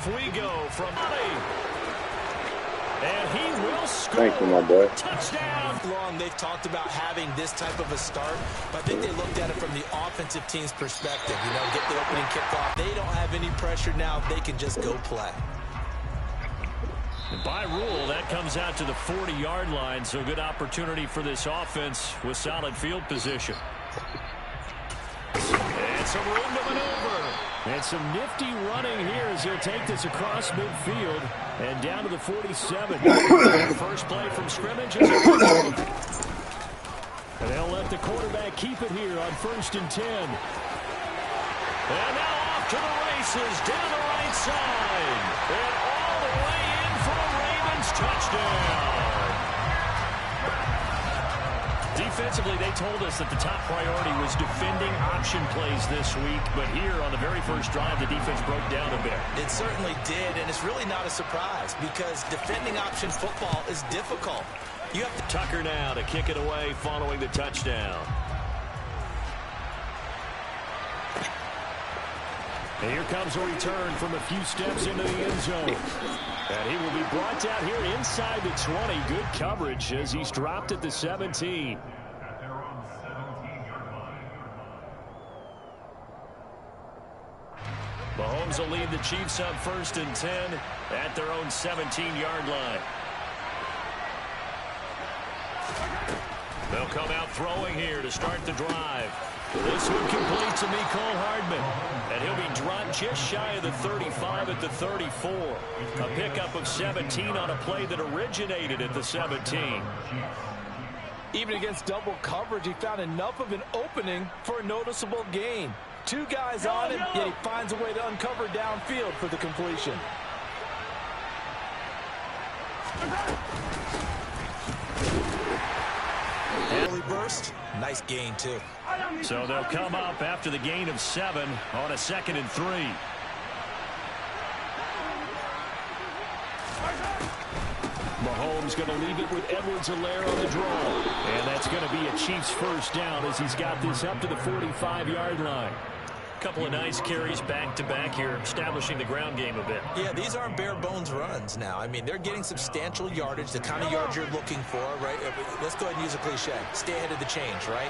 Off we go from and he will score. Thank you, my boy. Touchdown. Long they've talked about having this type of a start, but I think they looked at it from the offensive team's perspective. You know, get the opening kickoff. They don't have any pressure now. They can just go play. And by rule, that comes out to the 40-yard line, so good opportunity for this offense with solid field position. And some room to maneuver. And some nifty running here as he'll take this across midfield and down to the 47. First play from scrimmage is a and they'll let the quarterback keep it here on 1st and 10. And now off to the races down the right side. And all the way in for a Ravens touchdown. Defensively, they told us that the top priority was defending option plays this week, but here on the very first drive, the defense broke down a bit. It certainly did, and it's really not a surprise because defending option football is difficult. You have to Tucker now to kick it away following the touchdown. And here comes a return from a few steps into the end zone. And he will be brought down here inside the 20. Good coverage as he's dropped at the 17. Mahomes will lead the Chiefs on 1st and 10 at their own 17-yard line. They'll come out throwing here to start the drive. This one complete to Mecole Hardman. And he'll be dropped just shy of the 35 at the 34. A pickup of 17 on a play that originated at the 17. Even against double coverage, he found enough of an opening for a noticeable gain. Two guys on him, yet he finds a way to uncover downfield for the completion. Early burst, nice gain too. So they'll come up after the gain of 7 on a 2nd and 3. Mahomes going to leave it with Edwards-Helaire on the draw. And that's going to be a Chiefs first down as he's got this up to the 45-yard line. Couple of nice carries back-to-back here, establishing the ground game a bit. Yeah, these aren't bare-bones runs now. I mean, they're getting substantial yardage, the kind of yards you're looking for, right? Let's go ahead and use a cliche. Stay ahead of the change, right?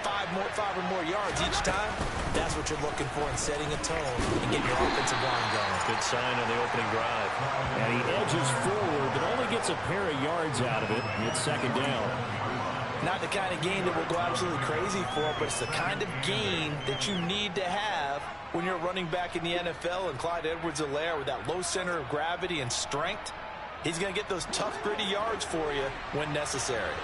Five or more yards each time, that's what you're looking for in setting a tone and getting your offensive line going. Good sign on the opening drive. And he edges forward, but only gets a pair of yards out of it. It's 2nd down. Not the kind of gain that we'll go absolutely crazy for, but it's the kind of gain that you need to have when you're running back in the NFL. And Clyde Edwards-Helaire with that low center of gravity and strength, he's going to get those tough, gritty yards for you when necessary.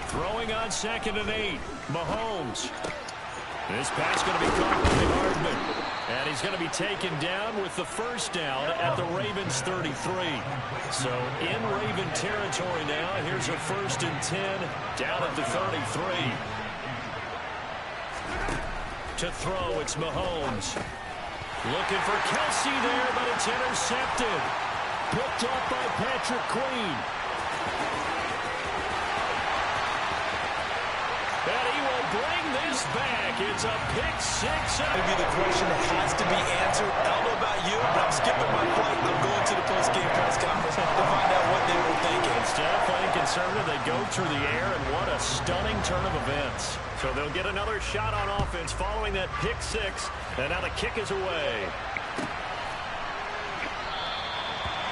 Throwing on 2nd and 8, Mahomes. This pass going to be caught by Hardman. And he's going to be taken down with the first down at the Ravens 33. So in Raven territory now. Here's a 1st and 10 down at the 33. To throw, it's Mahomes. Looking for Kelsey there, but it's intercepted. Picked up by Patrick Queen. And he will bring this back. It's a pick 6. That'll be the question that has to be answered. I don't know about you, but I'm skipping my flight. I'm going to the post-game press conference to find out what they were thinking. Instead of playing conservative, they go through the air, and what a stunning turn of events. So they'll get another shot on offense following that pick 6, and now the kick is away.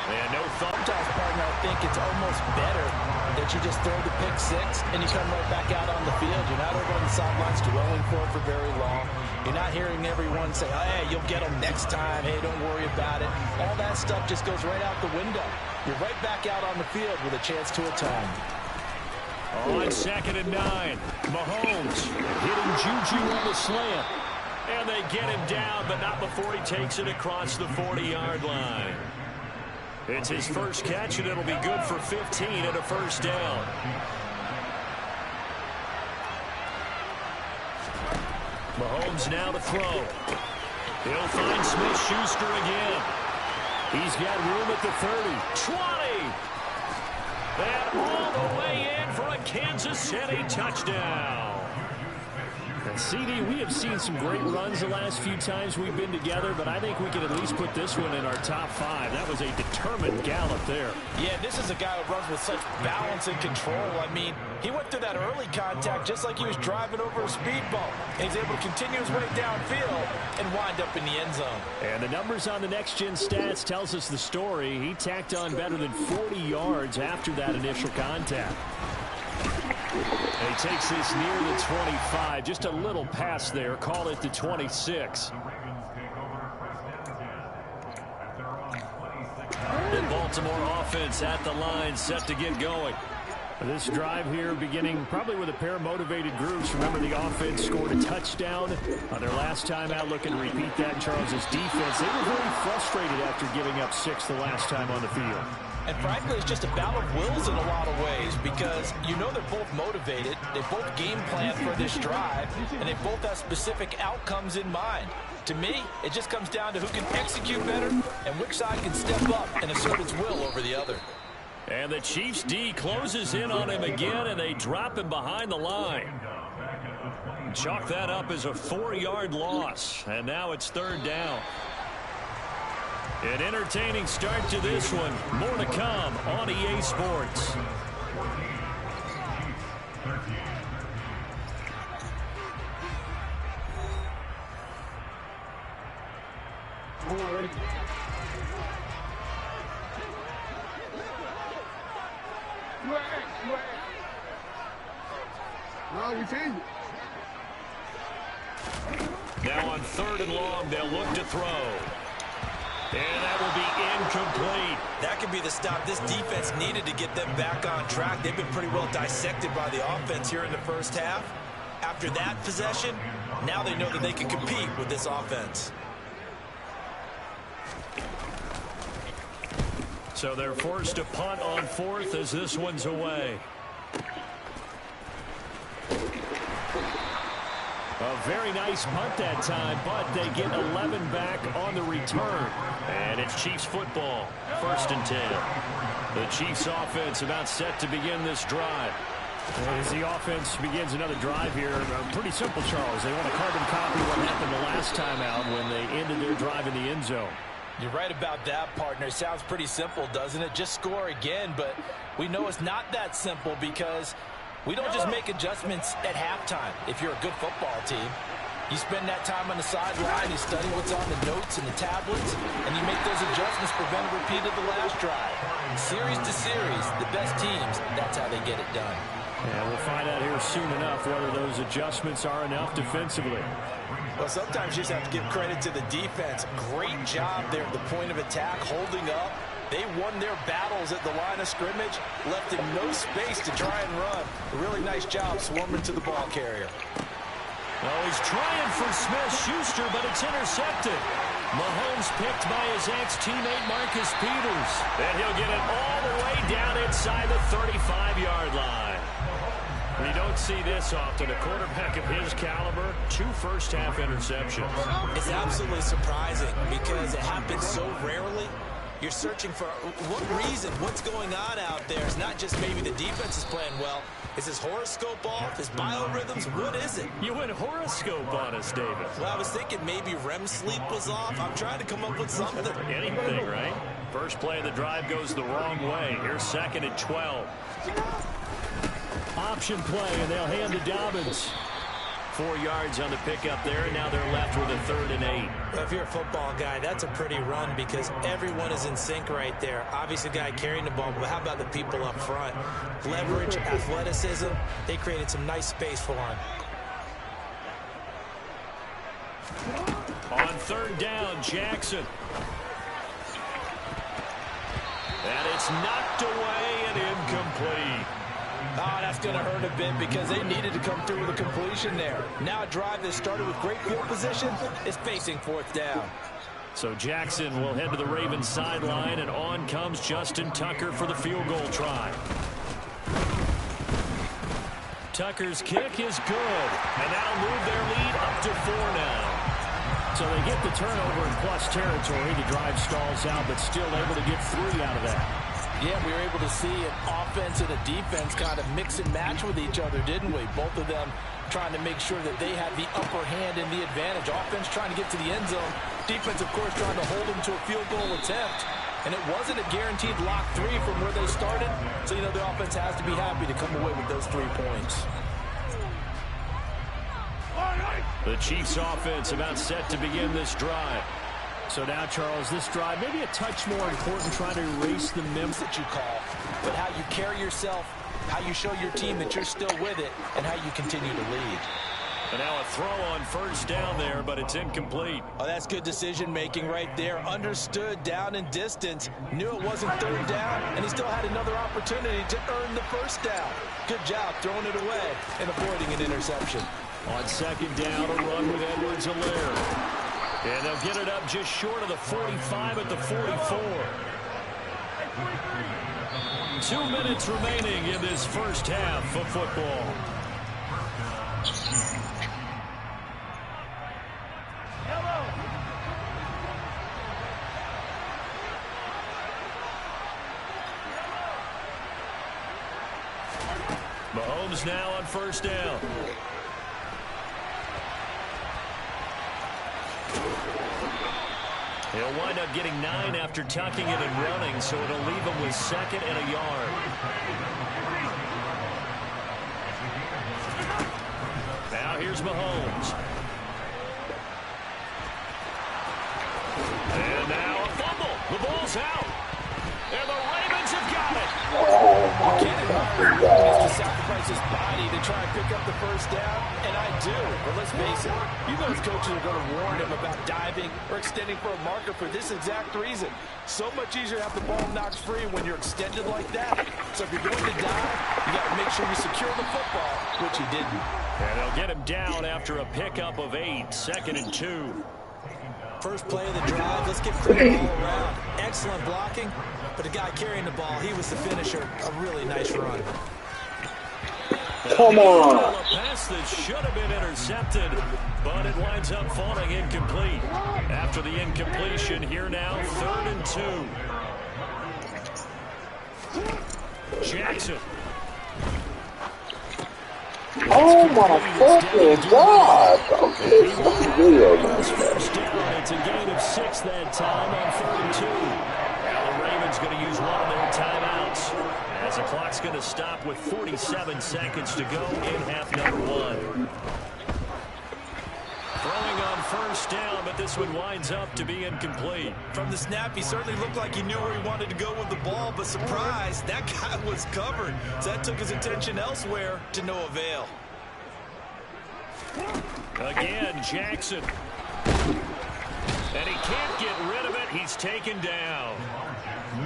And no thought. Sometimes, partner, I think it's almost better that you just throw the pick 6 and you come right back out on the field. You're not over on the sidelines dwelling for it for very long. You're not hearing everyone say, oh, hey, you'll get them next time. Hey, don't worry about it. All that stuff just goes right out the window. You're right back out on the field with a chance to atone. On 2nd and 9, Mahomes hitting Juju on the slant. And they get him down, but not before he takes it across the 40-yard line. It's his first catch, and it'll be good for 15 and a first down. Mahomes now to throw. He'll find Smith-Schuster again. He's got room at the 30. 20! Kansas City touchdown. And CD, we have seen some great runs the last few times we've been together, but I think we can at least put this one in our top 5. That was a determined gallop there. Yeah, this is a guy who runs with such balance and control. I mean, he went through that early contact just like he was driving over a speed bump. And he's able to continue his way downfield and wind up in the end zone. And the numbers on the next-gen stats tells us the story. He tacked on better than 40 yards after that initial contact. And he takes this near the 25, just a little pass there. Call it the 26. The Baltimore offense at the line, set to get going. This drive here beginning probably with a pair of motivated groups. Remember, the offense scored a touchdown on their last time out. Looking to repeat that in Charles's defense. They were very frustrated after giving up 6 the last time on the field. And frankly, it's just a battle of wills in a lot of ways because you know they're both motivated. They both game plan for this drive, and they both have specific outcomes in mind. To me, it just comes down to who can execute better and which side can step up and assert its will over the other. And the Chiefs D closes in on him again, and they drop him behind the line. Chalk that up as a 4-yard loss, and now it's 3rd down. An entertaining start to this one. More to come on EA Sports. No, we changed it. Now on 3rd and long, they'll look to throw. And that will be incomplete. That could be the stop this defense needed to get them back on track. They've been pretty well dissected by the offense here in the first half. After that possession, now they know that they can compete with this offense. So they're forced to punt on 4th as this one's away. A very nice punt that time, but they get 11 back on the return. And it's Chiefs football, 1st and 10. The Chiefs offense about set to begin this drive. As the offense begins another drive here, pretty simple, Charles. They want to carbon copy what happened the last time out when they ended their drive in the end zone. You're right about that, partner. Sounds pretty simple, doesn't it? Just score again, but we know it's not that simple because we don't just make adjustments at halftime if you're a good football team. You spend that time on the sideline, you study what's on the notes and the tablets, and you make those adjustments prevent a repeat of the last drive. Series to series, the best teams, that's how they get it done. And we'll find out here soon enough whether those adjustments are enough defensively. Well, sometimes you just have to give credit to the defense. Great job there at the point of attack, holding up. They won their battles at the line of scrimmage, left him no space to try and run. A really nice job swarming to the ball carrier. Oh, he's trying for Smith-Schuster, but it's intercepted. Mahomes picked by his ex-teammate Marcus Peters. And he'll get it all the way down inside the 35-yard line. We don't see this often. A quarterback of his caliber, 2 first-half interceptions. It's absolutely surprising because it happens so rarely. You're searching for what reason, what's going on out there. It's not just maybe the defense is playing well. Is his horoscope off? His biorhythms? What is it? You went horoscope on us, David. Well, I was thinking maybe REM sleep was off. I'm trying to come up with something. Anything, right? First play of the drive goes the wrong way. Here's 2nd and 12. Option play, and they'll hand to Dobbins. 4 yards on the pickup there, and now they're left with a 3rd and 8. Well, if you're a football guy, that's a pretty run because everyone is in sync right there. Obviously, the guy carrying the ball, but how about the people up front? Leverage, athleticism, they created some nice space for him. On 3rd down, Jackson. And it's knocked away and incomplete. Oh, that's going to hurt a bit because they needed to come through with a completion there. Now a drive that started with great field position is facing 4th down. So Jackson will head to the Ravens sideline, and on comes Justin Tucker for the field goal try. Tucker's kick is good, and that'll move their lead up to 4 now. So they get the turnover in plus territory. The drive stalls out, but still able to get 3 out of that. Yeah, we were able to see an offense and a defense kind of mix and match with each other, didn't we? Both of them trying to make sure that they had the upper hand and the advantage. Offense trying to get to the end zone. Defense, of course, trying to hold them to a field goal attempt. And it wasn't a guaranteed lock 3 from where they started. So, you know, the offense has to be happy to come away with those 3 points. The Chiefs offense about set to begin this drive. So now, Charles, this drive maybe a touch more important, trying to erase the memories that you call, but how you carry yourself, how you show your team that you're still with it, and how you continue to lead. And now a throw on first down there, but it's incomplete. Oh, that's good decision-making right there. Understood down and distance, knew it wasn't third down, and he still had another opportunity to earn the first down. Good job throwing it away and avoiding an interception. On second down, a run with Edwards-Helaire. And they'll get it up just short of the 45 at the 44. 2 minutes remaining in this first half of football. Mahomes now on first down. He'll wind up getting 9 after tucking it and running, so it'll leave him with 2nd and a yard. Now here's Mahomes. And now a fumble. The ball's out. And the Ravens have got it. You can't admire his willingness to sacrifice his body to try and pick up the first down, and I do. But let's face it, you know his coaches are going to warn him about diving or extending for a marker for this exact reason. So much easier to have the ball knocked free when you're extended like that. So if you're going to dive, you got to make sure you secure the football, which he didn't. And they'll get him down after a pickup of 8, 2nd and 2. First play of the drive, let's get credit all around. Excellent blocking, but the guy carrying the ball, he was the finisher. A really nice run. Come on. A pass that should have been intercepted, but it winds up falling incomplete. After the incompletion, here now, 3rd and 2. Jackson. Oh my fucking God! Okay, it's a gain of 6 that time on 3rd and 2. Now the Ravens going to use one of their timeouts, as the clock's going to stop with 47 seconds to go in half number 1. Throwing on first down, but this one winds up to be incomplete. From the snap, he certainly looked like he knew where he wanted to go with the ball, but surprise, that guy was covered. So that took his attention elsewhere to no avail. Again, Jackson. And he can't get rid of it. He's taken down.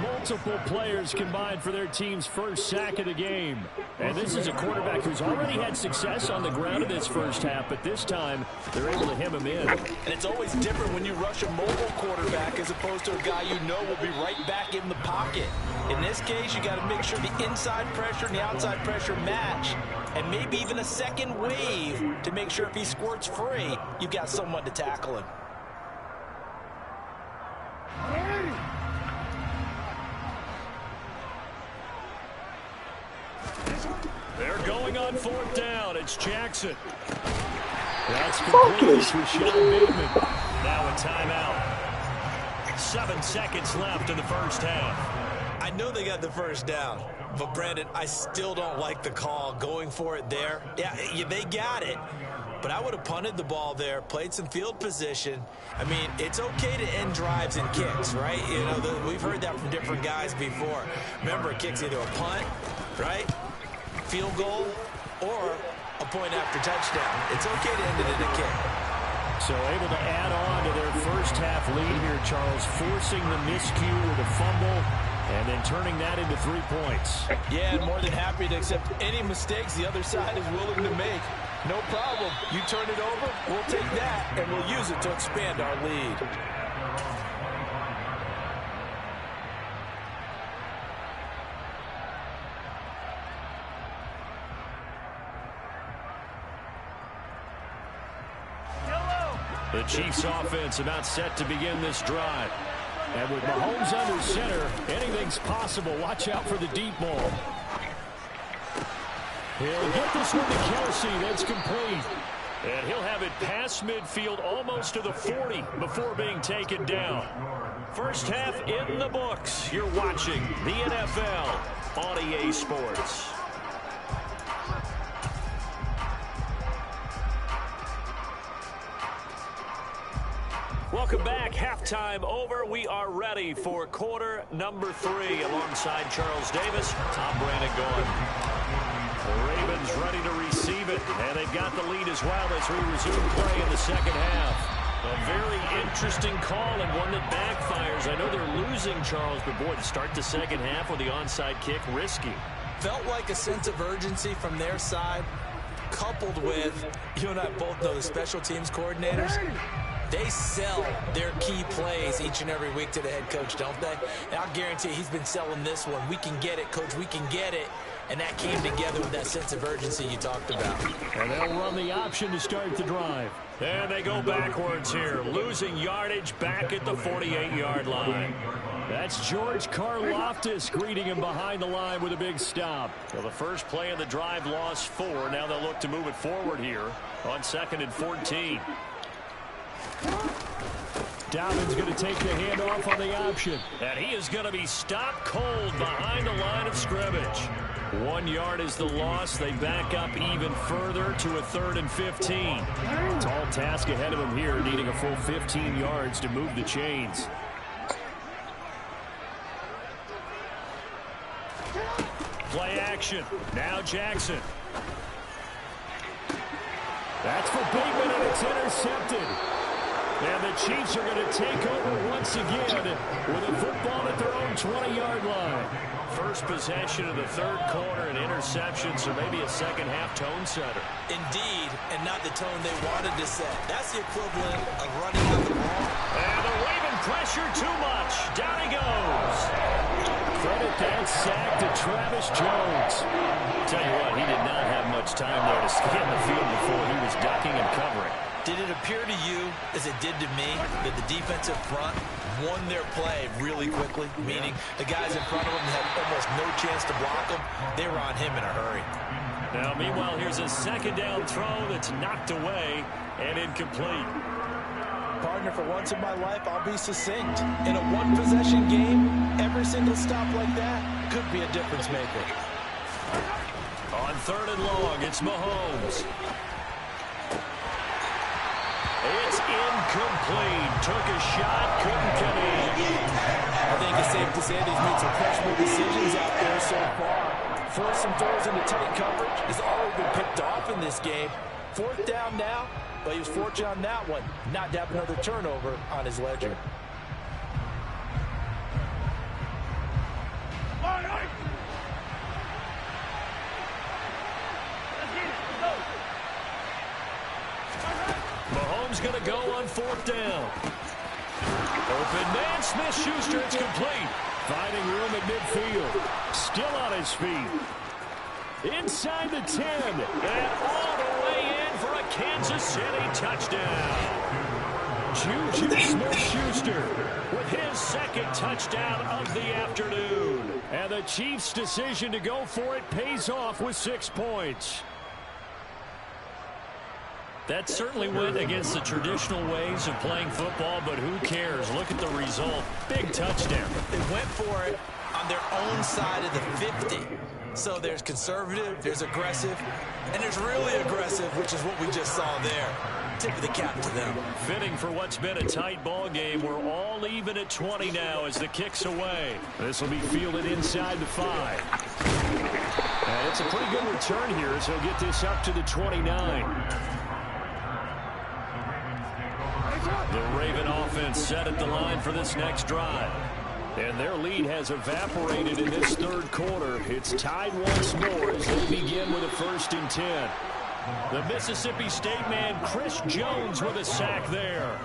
Multiple players combined for their team's first sack of the game. And this is a quarterback who's already had success on the ground in this first half, but this time they're able to hem him in. And it's always different when you rush a mobile quarterback as opposed to a guy you know will be right back in the pocket. In this case, you got to make sure the inside pressure and the outside pressure match, and maybe even a second wave to make sure if he squirts free, you've got someone to tackle him. They're going on 4th down. It's Jackson. That's complete for Sean Bateman. Now a timeout. 7 seconds left in the first half. I know they got the first down, but Brandon, I still don't like the call going for it there. Yeah, they got it, but I would have punted the ball there, played some field position. I mean, it's okay to end drives and kicks, right? You know, we've heard that from different guys before. Remember, a kick's either a punt, right? Field goal, or a point after touchdown. It's okay to end it in a kick. So able to add on to their first half lead here, Charles, forcing the miscue with a fumble and then turning that into 3 points. Yeah, and more than happy to accept any mistakes the other side is willing to make. No problem. You turn it over, we'll take that, and we'll use it to expand our lead. The Chiefs offense about set to begin this drive. And with Mahomes under center, anything's possible. Watch out for the deep ball. He'll get this one to Kelsey. That's complete. And he'll have it past midfield almost to the 40 before being taken down. First half in the books. You're watching the NFL on EA Sports. Welcome back. Halftime over. We are ready for quarter number 3 alongside Charles Davis. Tom Brandon going. The Ravens ready to receive it, and they've got the lead as well as we resume play in the second half. A very interesting call and one that backfires. I know they're losing, Charles, but boy, to start the second half with the onside kick, risky. Felt like a sense of urgency from their side, coupled with, you and I both know the special teams coordinators. They sell their key plays each and every week to the head coach, don't they? And I'll guarantee he's been selling this one. We can get it, coach. We can get it. And that came together with that sense of urgency you talked about. And they'll run the option to start the drive. And they go backwards here, losing yardage back at the 48-yard line. That's George Karlaftis greeting him behind the line with a big stop. Well, the first play of the drive lost 4. Now they'll look to move it forward here on 2nd and 14. Dalvin's going to take the handoff on the option. And he is going to be stopped cold behind the line of scrimmage. 1 yard is the loss. They back up even further to a 3rd and 15. Tall task ahead of him here, needing a full 15 yards to move the chains. Play action. Now Jackson. That's for Bateman, and it's intercepted. And the Chiefs are going to take over once again with a football at their own 20-yard line. First possession of the 3rd quarter, and interception, so maybe a second-half tone setter. Indeed, and not the tone they wanted to set. That's the equivalent of running out the ball. And the Raven pressure too much. Down he goes. Credit that sack to Travis Jones. Tell you what, he did not have much time there to scan the field before he was ducking and covering. Did it appear to you, as it did to me, that the defensive front won their play really quickly? Meaning the guys in front of them had almost no chance to block them. They were on him in a hurry. Now, meanwhile, here's a second down throw that's knocked away and incomplete. Partner, for once in my life, I'll be succinct. In a one-possession game, every single stop like that could be a difference maker. On 3rd and long, it's Mahomes. It's incomplete. Took a shot, couldn't come in. I think it's safe to say that he's made some questionable decisions out there so far. Forced some throws into tight coverage. Has already been picked off in this game. 4th down now, but he was fortunate on that one not to have another turnover on his ledger. Mahomes going to go on 4th down. Open man, Smith-Schuster, it's complete. Finding room at midfield. Still on his feet. Inside the 10. And all the way in for a Kansas City touchdown. Juju Smith-Schuster with his 2nd touchdown of the afternoon. And the Chiefs' decision to go for it pays off with 6 points. That certainly went against the traditional ways of playing football, but who cares? Look at the result. Big touchdown. They went for it on their own side of the 50. So there's conservative, there's aggressive, and there's really aggressive, which is what we just saw there. Tip of the cap to them. Fitting for what's been a tight ball game. We're all even at 20 now as the kick's away. This will be fielded inside the 5. And it's a pretty good return here, so he'll get this up to the 29. The Raven offense set at the line for this next drive. And their lead has evaporated in this 3rd quarter. It's tied once more as they begin with a 1st and 10. The Mississippi State man, Chris Jones, with a sack there.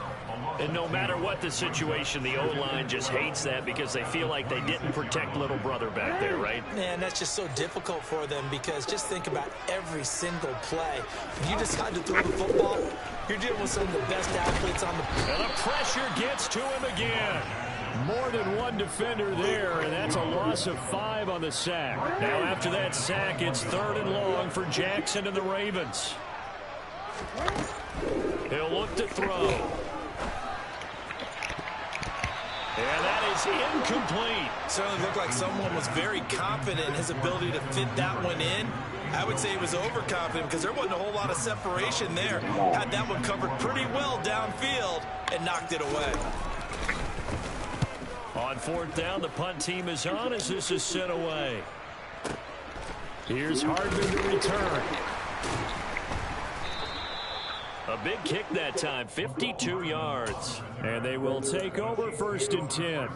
And no matter what the situation, the O-line just hates that because they feel like they didn't protect little brother back there, right? Man, that's just so difficult for them because just think about every single play. When you decide to throw the football, you're dealing with some of the best athletes on the... And the pressure gets to him again. More than one defender there, and that's a loss of 5 on the sack. Now after that sack, it's 3rd and long for Jackson and the Ravens. He'll look to throw. And that is incomplete. Certainly looked like someone was very confident in his ability to fit that one in. I would say he was overconfident because there wasn't a whole lot of separation there. Had that one covered pretty well downfield and knocked it away. On 4th down, the punt team is on as this is sent away. Here's Hardman to return. A big kick that time, 52 yards. And they will take over 1st and 10.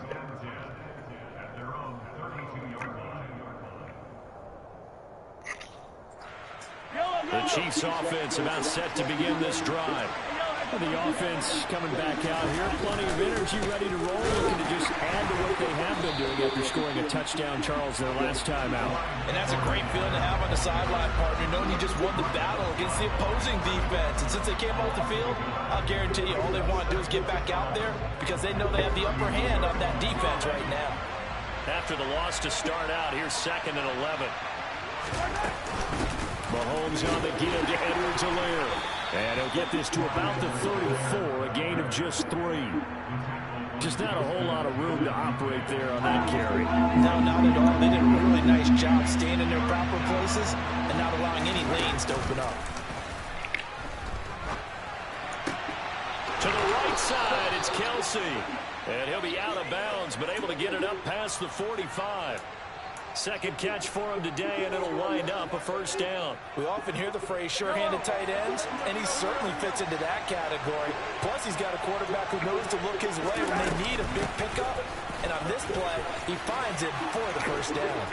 The Chiefs offense about set to begin this drive. The offense coming back out here. Plenty of energy, ready to roll. Looking to just add to what they have been doing after scoring a touchdown, Charles, their last time out. And that's a great feeling to have on the sideline, partner, knowing you just won the battle against the opposing defense. And since they came off the field, I'll guarantee you all they want to do is get back out there because they know they have the upper hand on that defense right now. After the loss to start out, here's 2nd and 11. Mahomes on the give to Edwards-Helaire. And he'll get this to about the 34, a gain of just 3. Just not a whole lot of room to operate there on that carry. No, not at all. They did a really nice job staying in their proper places and not allowing any lanes to open up. To the right side, it's Kelsey. And he'll be out of bounds, but able to get it up past the 45. Second catch for him today, and it'll wind up a 1st down. We often hear the phrase sure-handed tight ends, and he certainly fits into that category. Plus, he's got a quarterback who knows to look his way when they need a big pickup. And on this play, he finds it for the 1st down.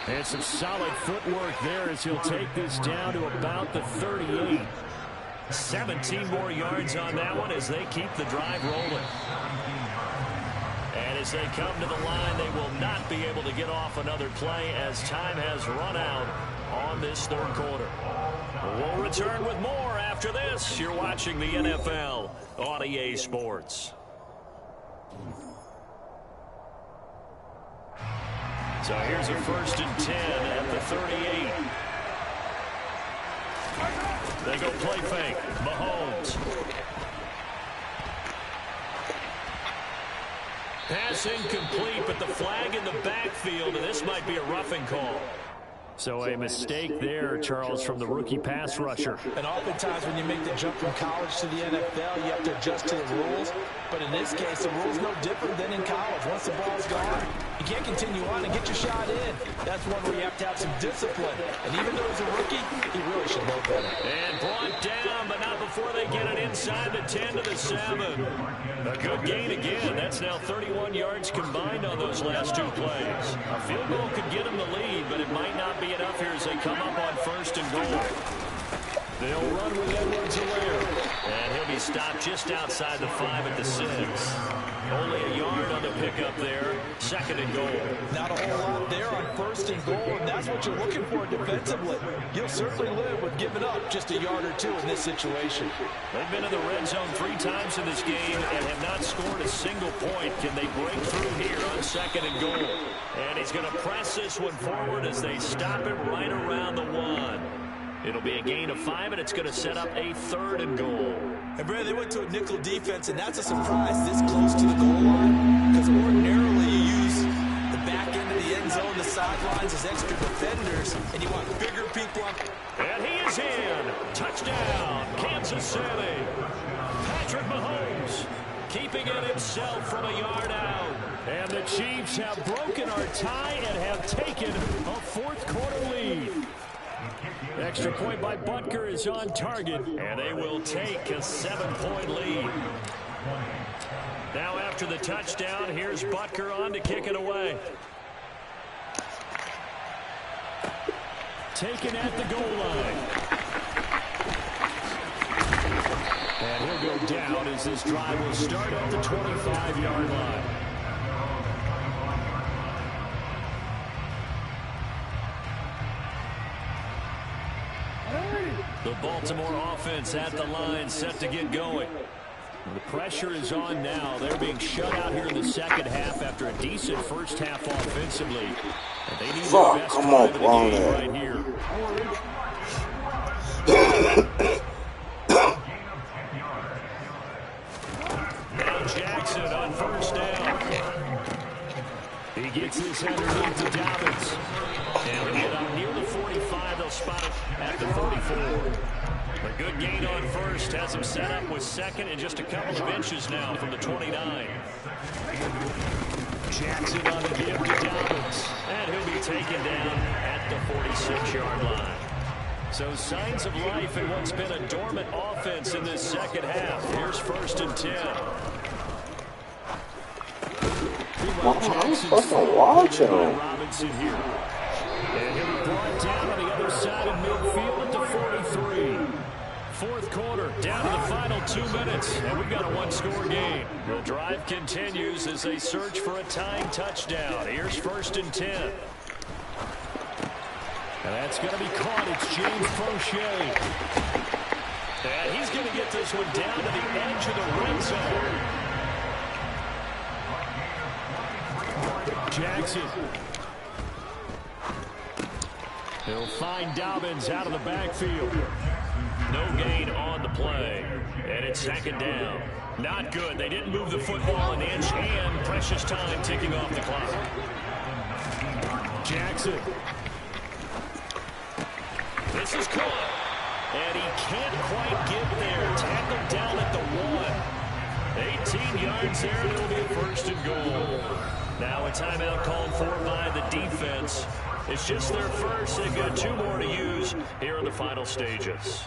And some solid footwork there as he'll take this down to about the 38. 17 more yards on that one as they keep the drive rolling. And as they come to the line, they will not be able to get off another play as time has run out on this 3rd quarter. We'll return with more after this. You're watching the NFL on EA Sports. So here's a 1st and 10 at the 38. They go play fake. Mahomes. Pass incomplete, but the flag in the backfield, and this might be a roughing call. So a mistake there, Charles, from the rookie pass rusher. And oftentimes when you make the jump from college to the NFL, you have to adjust to the rules. But in this case, the rule's no different than in college. Once the ball's gone, you can't continue on and get your shot in. That's one where you have to have some discipline. And even though he's a rookie, he really should know better. And brought down, but not before they get it inside the 10 to the 7. A good gain again. That's now 31 yards combined on those last 2 plays. A field goal could get them the lead, but it might not be enough here as they come up on 1st and goal. They'll run with Edwards-Helaire. And he'll be stopped just outside the 5 at the 6. Only a yard on the pickup there. 2nd and goal. Not a whole lot there on 1st and goal, and that's what you're looking for defensively. You'll certainly live with giving up just a yard or 2 in this situation. They've been in the red zone 3 times in this game and have not scored a single point. Can they break through here on 2nd and goal? And he's going to press this one forward as they stop it right around the 1. It'll be a gain of 5, and it's going to set up a 3rd and goal. And, Brad, they went to a nickel defense, and that's a surprise this close to the goal line because ordinarily you use the back end of the end zone, the sidelines as extra defenders, and you want bigger people up. And he is in. Touchdown, Kansas City. Patrick Mahomes keeping it himself from a yard out. And the Chiefs have broken our tie and have taken a 4th quarter lead. Extra point by Butker is on target, and they will take a 7-point lead. Now after the touchdown, here's Butker on to kick it away. Taken at the goal line. And he'll go down as this drive will start at the 25-yard line. The Baltimore offense at the line, set to get going. The pressure is on now. They're being shut out here in the second half after a decent first half offensively. And they need their best drive of the game right here. Now Jackson on first down. He gets this underneath to Dobbins. And we get up near the 45. They'll spot it at the 44. A good gain on first has him set up with second and just a couple of inches now from the 29. Jackson on the give to Dobbins. And he'll be taken down at the 46-yard line. So signs of life in what's been a dormant offense in this second half. Here's 1st and 10. I'm fucking watching. Robinson here. And he'll be brought down on the other side of midfield at the 43. Fourth quarter, down to the final 2 minutes, and we've got a one-score game. The drive continues as they search for a tying touchdown. Here's 1st and 10. And that's going to be caught. It's James Prochet. And he's going to get this one down to the edge of the red zone. Jackson. He'll find Dobbins out of the backfield. No gain on the play. And it's 2nd down. Not good. They didn't move the football an inch, and precious time ticking off the clock. Jackson. This is caught. And he can't quite get there. Tackled down at the 1. 18 yards there, and it'll be a 1st and goal. Now a timeout called for by the defense. It's just their first. They've got 2 more to use here in the final stages.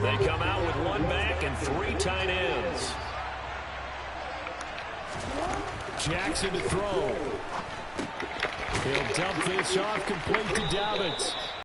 They come out with 1 back and 3 tight ends. Jackson to throw. He'll dump this off complete to Dobbins.